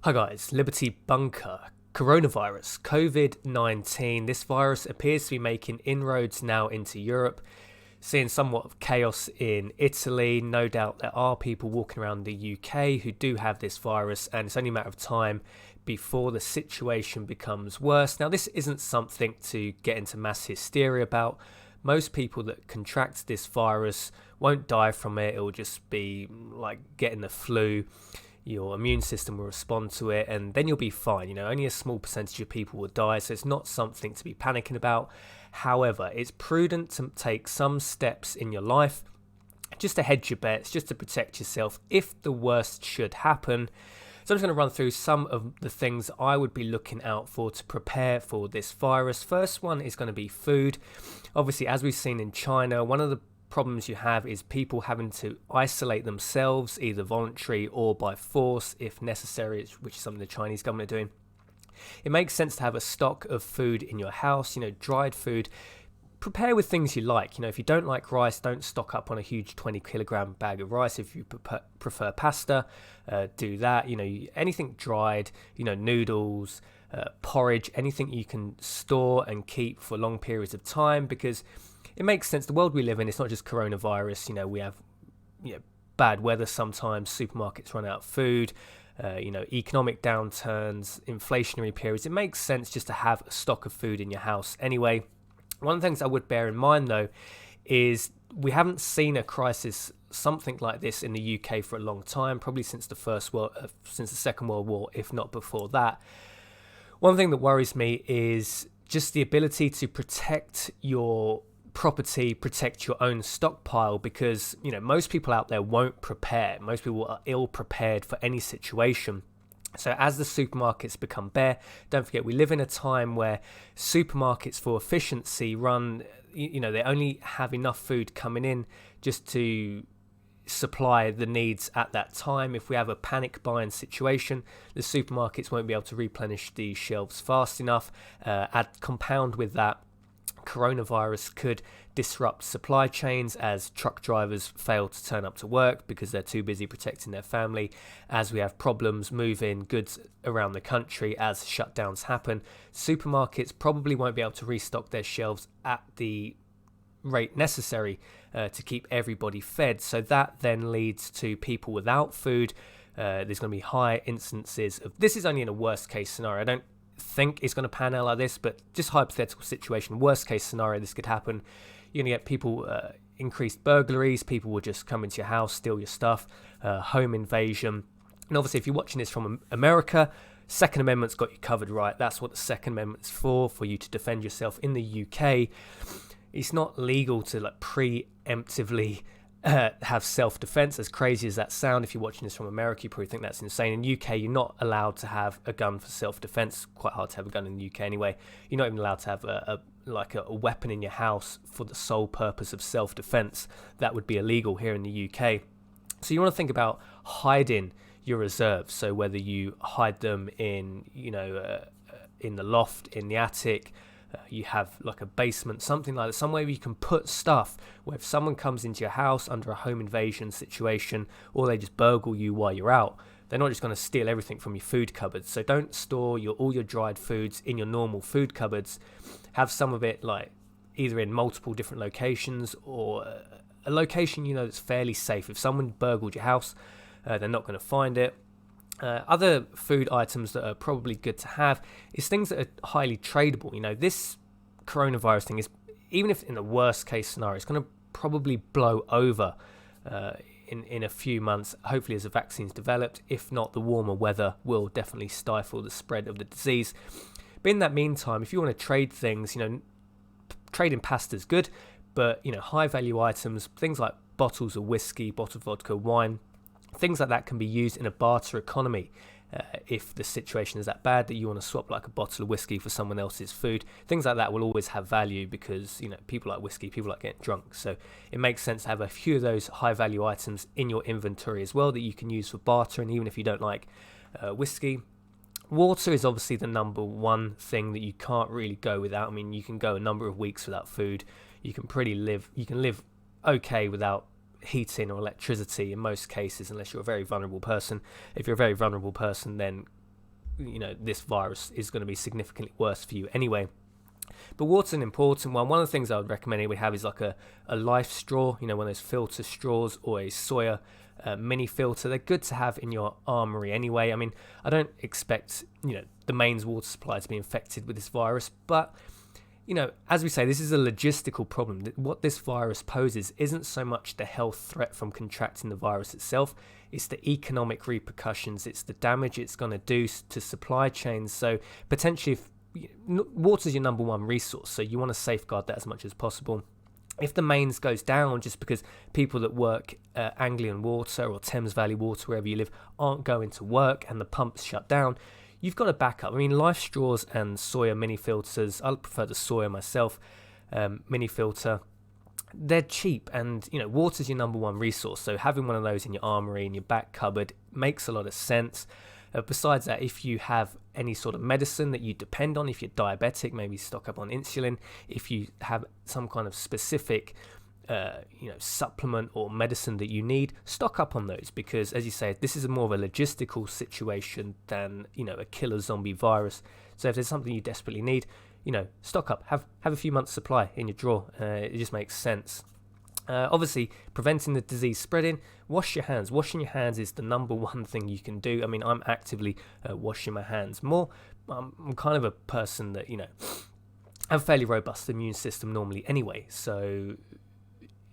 Hi guys, Liberty Bunker. Coronavirus, COVID-19. This virus appears to be making inroads now into Europe, seeing somewhat of chaos in Italy. No doubt there are people walking around the UK who do have this virus, and it's only a matter of time before the situation becomes worse. Now, this isn't something to get into mass hysteria about. Most people that contract this virus won't die from it. It will just be like getting the flu. Your immune system will respond to it, and then you'll be fine. Only a small percentage of people will die, so it's not something to be panicking about. However, it's prudent to take some steps in your life just to hedge your bets, just to protect yourself if the worst should happen. So I'm just going to run through some of the things I would be looking out for to prepare for this virus. First one is going to be food. Obviously, as we've seen in China, one of the problems you have is people having to isolate themselves, either voluntary or by force if necessary, which is something the Chinese government are doing. It makes sense to have a stock of food in your house, dried food. Prepare with things you like. If you don't like rice, don't stock up on a huge 20-kilogram bag of rice. If you prefer pasta, do that. Anything dried, noodles, porridge, anything you can store and keep for long periods of time, because it makes sense. The world we live in, it's not just coronavirus. We have bad weather sometimes, supermarkets run out of food, economic downturns, inflationary periods. It makes sense just to have a stock of food in your house anyway. One of the things I would bear in mind, though, is we haven't seen a crisis something like this in the UK for a long time, probably since the Second World War, if not before that. One thing that worries me is just the ability to protect your property, protect your own stockpile, because most people out there won't prepare. Most people are ill prepared for any situation. So as the supermarkets become bare, don't forget we live in a time where supermarkets for efficiency run, they only have enough food coming in just to supply the needs at that time. If we have a panic buying situation, the supermarkets won't be able to replenish the shelves fast enough. Compound with that, coronavirus could disrupt supply chains as truck drivers fail to turn up to work because they're too busy protecting their family, as we have problems moving goods around the country as shutdowns happen. Supermarkets probably won't be able to restock their shelves at the rate necessary to keep everybody fed, so that then leads to people without food. There's going to be high instances of this. Is only in a worst case scenario. I don't think it's going to pan out like this, but just hypothetical situation, worst case scenario, this could happen. You're going to get people, increased burglaries, people will just come into your house, steal your stuff, home invasion. And obviously if you're watching this from America, Second Amendment's got you covered, right? That's what the Second Amendment's for you to defend yourself. In the UK, it's not legal to preemptively have self-defense, as crazy as that sound. If you're watching this from America, you probably think that's insane. In UK, you're not allowed to have a gun for self-defense. Quite hard to have a gun in the UK anyway. You're not even allowed to have a weapon in your house for the sole purpose of self-defense. That would be illegal here in the UK. So you want to think about hiding your reserves. So whether you hide them in in the loft, in the attic, you have like a basement, something like that, somewhere where you can put stuff where if someone comes into your house under a home invasion situation, or they just burgle you while you're out, they're not just going to steal everything from your food cupboards. So don't store all your dried foods in your normal food cupboards. Have some of it either in multiple different locations, or a location that's fairly safe. If someone burgled your house, they're not going to find it. Other food items that are probably good to have is things that are highly tradable. This coronavirus thing is, even if in the worst case scenario, it's going to probably blow over in a few months, hopefully as the vaccine's developed. If not, the warmer weather will definitely stifle the spread of the disease. But in that meantime, if you want to trade things, trading pasta is good, but high value items, things like bottles of whiskey, bottled vodka, wine, things like that can be used in a barter economy. If the situation is that bad that you want to swap like a bottle of whiskey for someone else's food, things like that will always have value, because people like whiskey, people like getting drunk. So it makes sense to have a few of those high value items in your inventory as well that you can use for bartering, even if you don't like whiskey. Water is obviously the number one thing that you can't really go without. I mean, you can go a number of weeks without food. You can live okay without heating or electricity in most cases, unless you're a very vulnerable person. If you're a very vulnerable person, then this virus is going to be significantly worse for you anyway. But water's an important one. One of the things I would recommend we have is like a Lifestraw, one of those filter straws, or a Sawyer mini filter. They're good to have in your armory anyway. I mean, I don't expect, the mains water supply to be infected with this virus, but as we say, this is a logistical problem. What this virus poses isn't so much the health threat from contracting the virus itself, it's the economic repercussions, it's the damage it's going to do to supply chains. So potentially, water is your number one resource, so you want to safeguard that as much as possible. If the mains goes down just because people that work Anglian Water or Thames Valley Water, wherever you live, aren't going to work and the pumps shut down, you've got a backup. I mean, Lifestraws and Sawyer mini filters, I prefer the Sawyer myself, mini filter. They're cheap, and water's your number one resource, so having one of those in your armory, in your back cupboard, makes a lot of sense. Besides that, if you have any sort of medicine that you depend on, if you're diabetic, maybe stock up on insulin. If you have some kind of specific supplement or medicine that you need, stock up on those, because as you say, this is more of a logistical situation than a killer zombie virus. So if there's something you desperately need, stock up, have a few months supply in your drawer. It just makes sense. Obviously, preventing the disease spreading, wash your hands. Washing your hands is the number one thing you can do. I mean, I'm actively washing my hands more. I'm kind of a person that, I have a fairly robust immune system normally anyway. So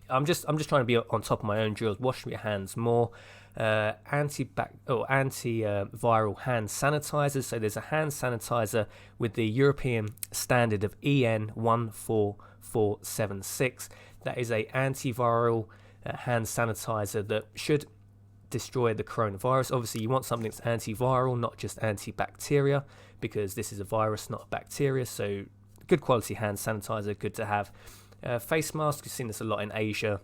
I'm just trying to be on top of my own drills. Wash your hands more. Antiviral hand sanitizers. So there's a hand sanitizer with the European standard of EN 14476. That is a antiviral hand sanitizer that should destroy the coronavirus. Obviously, you want something that's antiviral, not just antibacteria, because this is a virus, not a bacteria. So good quality hand sanitizer, good to have. Face masks, you've seen this a lot in Asia.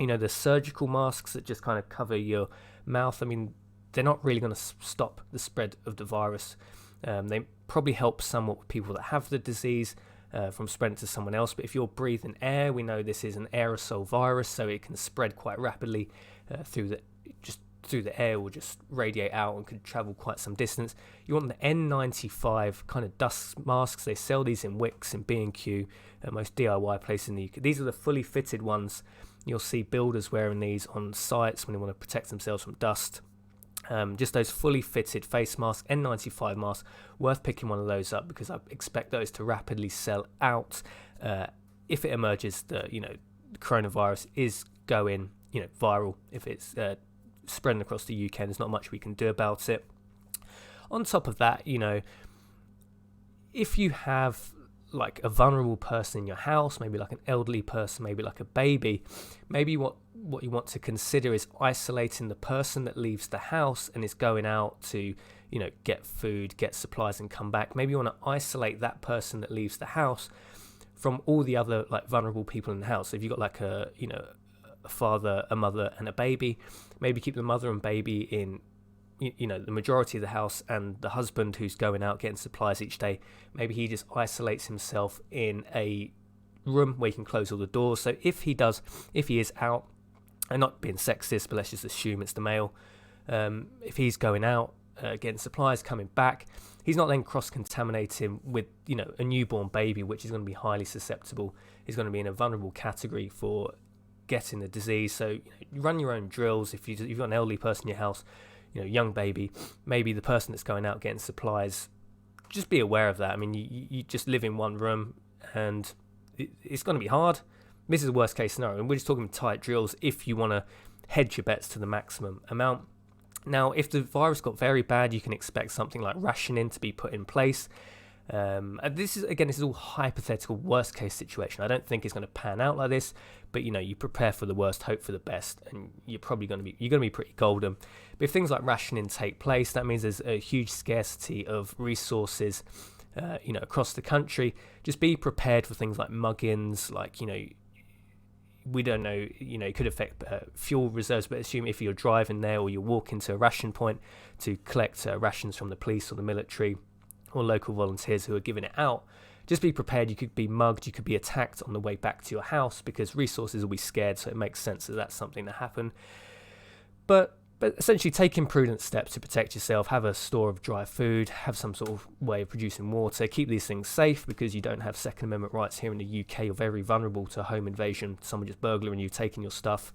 The surgical masks that just kind of cover your mouth. I mean, they're not really going to stop the spread of the virus. They probably help somewhat with people that have the disease from spreading to someone else. But if you're breathing air, we know this is an aerosol virus, so it can spread quite rapidly through the air, or just radiate out and could travel quite some distance. You want the N95 kind of dust masks. They sell these in Wix and B&Q, most DIY places in the UK. These are the fully fitted ones. You'll see builders wearing these on sites when they want to protect themselves from dust. Just those fully fitted face masks, N95 masks, worth picking one of those up, because I expect those to rapidly sell out if it emerges that the coronavirus is going viral. If it's spreading across the UK, there's not much we can do about it. On top of that, if you have like a vulnerable person in your house, maybe like an elderly person, maybe like a baby, maybe what you want to consider is isolating the person that leaves the house and is going out to get food, get supplies and come back. Maybe you want to isolate that person that leaves the house from all the other like vulnerable people in the house. So if you've got like a father, a mother and a baby, maybe keep the mother and baby in the majority of the house, and the husband who's going out getting supplies each day, maybe he just isolates himself in a room where he can close all the doors. So if he is out, and not being sexist, but let's just assume it's the male, if he's going out getting supplies, coming back, he's not then cross-contaminating with a newborn baby, which is going to be highly susceptible. He's going to be in a vulnerable category for getting the disease. So you run your own drills. If you've got an elderly person in your house, young baby, maybe the person that's going out getting supplies, just be aware of that. I mean, you just live in one room, and it's going to be hard. This is the worst case scenario, and we're just talking tight drills if you want to hedge your bets to the maximum amount. Now, if the virus got very bad, you can expect something like rationing to be put in place. And this is all hypothetical worst case situation. I don't think it's going to pan out like this, but you prepare for the worst, hope for the best, and you're going to be pretty golden. But if things like rationing take place, that means there's a huge scarcity of resources across the country. Just be prepared for things like muggings, like we don't know, it could affect fuel reserves, but assume if you're driving there or you're walking to a ration point to collect rations from the police or the military or local volunteers who are giving it out, just be prepared. You could be mugged, you could be attacked on the way back to your house, because resources will be scared, so it makes sense that that's something to happen. But But essentially taking prudent steps to protect yourself, have a store of dry food, have some sort of way of producing water, keep these things safe because you don't have Second Amendment rights here in the UK. You're very vulnerable to a home invasion, someone just burglaring you, taking your stuff.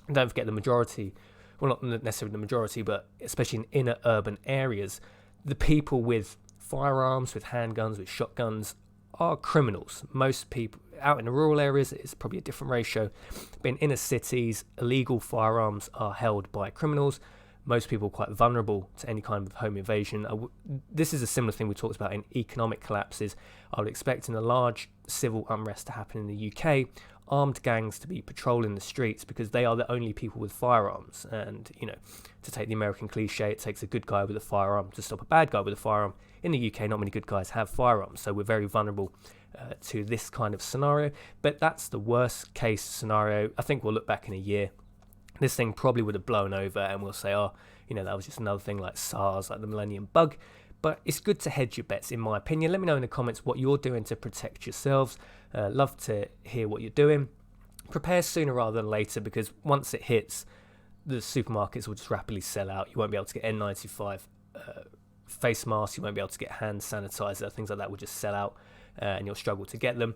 And don't forget the majority, well not necessarily the majority, but especially in inner urban areas, the people with firearms, with handguns, with shotguns are criminals. Most people out in the rural areas, it's probably a different ratio, but in inner cities, illegal firearms are held by criminals. Most people are quite vulnerable to any kind of home invasion. This is a similar thing we talked about in economic collapses. I would expect in a large civil unrest to happen in the UK, armed gangs to be patrolling the streets because they are the only people with firearms. And, you know, to take the American cliche, it takes a good guy with a firearm to stop a bad guy with a firearm. In the UK, not many good guys have firearms, so we're very vulnerable to this kind of scenario. But that's the worst case scenario. I think we'll look back in a year. This thing probably would have blown over and we'll say, oh, you know, that was just another thing like SARS, like the Millennium Bug. But it's good to hedge your bets, in my opinion. Let me know in the comments what you're doing to protect yourselves. Love to hear what you're doing. Prepare sooner rather than later, because once it hits, the supermarkets will just rapidly sell out. You won't be able to get N95 face masks, you won't be able to get hand sanitizer, things like that will just sell out and you'll struggle to get them.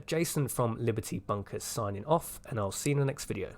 Jason from Liberty Bunkers signing off, and I'll see you in the next video.